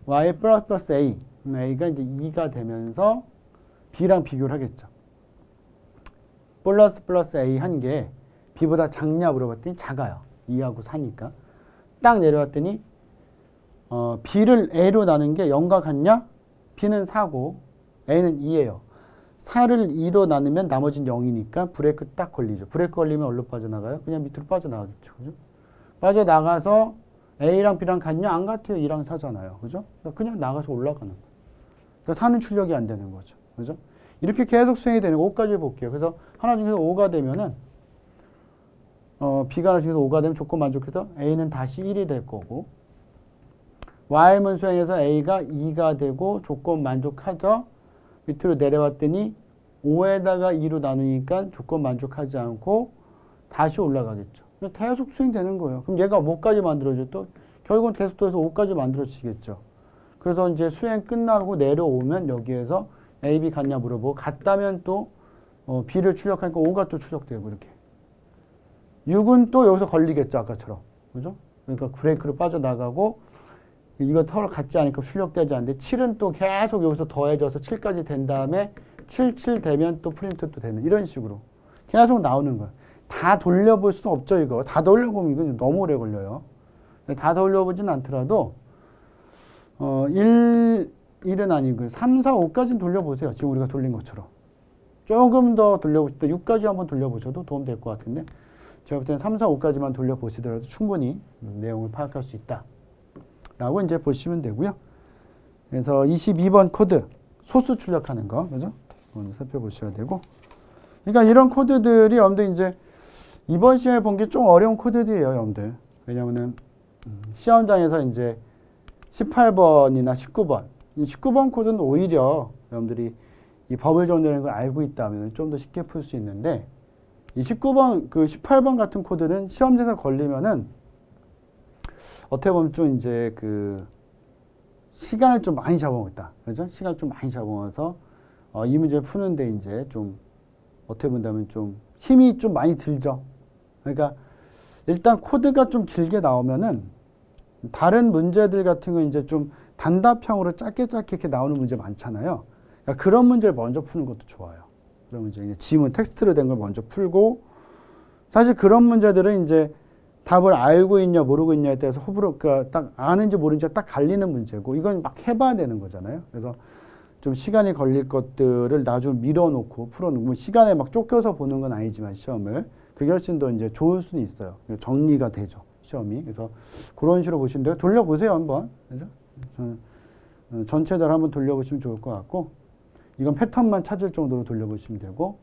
y 플러스 a. a가 이제 2가 되면서 b랑 비교를 하겠죠. 플러스 a 한 게 b보다 작냐 물어봤더니 작아요. 2하고 4니까. 딱 내려왔더니 b를 a로 나눈 게 0과 같냐? b는 4고 a는 2예요. 4를 2로 나누면 나머지는 0이니까 브레이크 딱 걸리죠. 브레이크 걸리면 어디로 빠져나가요? 그냥 밑으로 빠져나가겠죠. 그죠? 빠져나가서 A랑 B랑 같냐? 안 같아요. 2랑 4잖아요. 그죠? 그냥 나가서 올라가는 거예요. 그러니까 4는 출력이 안 되는 거죠. 그죠? 이렇게 계속 수행이 되는 거 5까지 볼게요. 그래서 하나 중에서 5가 되면은 B가 하나 중에서 5가 되면 조건 만족해서 A는 다시 1이 될 거고 Y문 수행해서 A가 2가 되고 조건 만족하죠. 밑으로 내려왔더니 5에다가 2로 나누니까 조건 만족하지 않고 다시 올라가겠죠. 계속 수행되는 거예요. 그럼 얘가 뭐까지 만들어져? 또 결국은 계속해서 5까지 만들어지겠죠. 그래서 이제 수행 끝나고 내려오면 여기에서 A, B 같냐 물어보고 같다면 또 B를 출력하니까 5가 또 출력되고 이렇게. 6은 또 여기서 걸리겠죠. 아까처럼. 그죠? 그러니까 브레이크로 빠져나가고 이거 털을 갖지 않으니까 출력되지 않는데 7은 또 계속 여기서 더해져서 7까지 된 다음에 7 되면 또 프린트 또 되는 이런 식으로 계속 나오는 거예요. 다 돌려볼 수는 없죠. 이거. 다 돌려보면 이건 너무 오래 걸려요. 다 돌려보진 않더라도 1은 아니고 3, 4, 5까지는 돌려보세요. 지금 우리가 돌린 것처럼. 조금 더 돌려보실 때 6까지 한번 돌려보셔도 도움 될 것 같은데 제가 볼 때는 3, 4, 5까지만 돌려보시더라도 충분히 내용을 파악할 수 있다. 라고 이제 보시면 되고요. 그래서 22번 코드, 소수 출력하는 거, 그죠? 오늘 살펴보셔야 되고. 그러니까 이런 코드들이 여러분들 이제 이번 시험에 본 게 좀 어려운 코드들이에요, 여러분들. 왜냐면은 시험장에서 이제 18번이나 19번. 이 19번 코드는 오히려 여러분들이 이 버블 정도라는 걸 알고 있다면 좀 더 쉽게 풀 수 있는데 이 19번, 그 18번 같은 코드는 시험장에서 걸리면은 어떻게 보면 좀 이제 그 시간을 좀 많이 잡아먹었다. 그죠? 시간을 좀 많이 잡아먹어서 이 문제를 푸는데 이제 좀 어떻게 본다면 좀 힘이 좀 많이 들죠. 그러니까 일단 코드가 좀 길게 나오면은 다른 문제들 같은 건 이제 좀 단답형으로 짧게 이렇게 나오는 문제 많잖아요. 그러니까 그런 문제를 먼저 푸는 것도 좋아요. 그런 문제, 지문 텍스트로 된 걸 먼저 풀고 사실 그런 문제들은 이제 답을 알고 있냐 모르고 있냐에 따라서 호불호가 딱 아는지 모르는지가 딱 갈리는 문제고 이건 막 해봐야 되는 거잖아요. 그래서 좀 시간이 걸릴 것들을 나중에 밀어놓고 풀어놓고 시간에 막 쫓겨서 보는 건 아니지만 시험을 그게 훨씬 더 이제 좋을 수는 있어요. 정리가 되죠 시험이. 그래서 그런 식으로 보시면 돼요. 돌려보세요 한번. 그죠? 전체적으로 한번 돌려보시면 좋을 것 같고 이건 패턴만 찾을 정도로 돌려보시면 되고.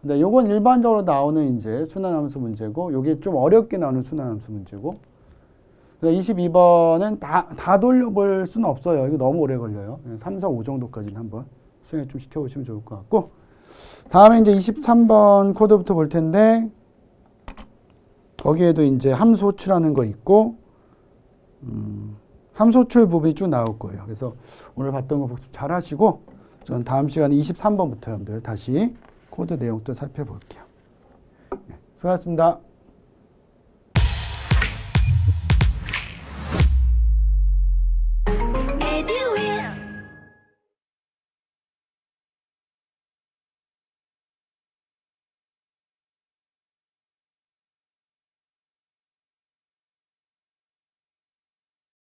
근데 요건 일반적으로 나오는 이제 순환함수 문제고, 요게 좀 어렵게 나오는 순환함수 문제고. 22번은 다 돌려볼 수는 없어요. 이거 너무 오래 걸려요. 3, 4, 5 정도까지는 한번 수행 좀 시켜보시면 좋을 것 같고. 다음에 이제 23번 코드부터 볼 텐데, 거기에도 이제 함수 호출하는 거 있고, 함수 호출 부분이 쭉 나올 거예요. 그래서 오늘 봤던 거 복습 잘 하시고, 전 다음 시간에 23번부터 여러분들 다시 코드 내용 또 살펴볼게요. 네, 수고하셨습니다.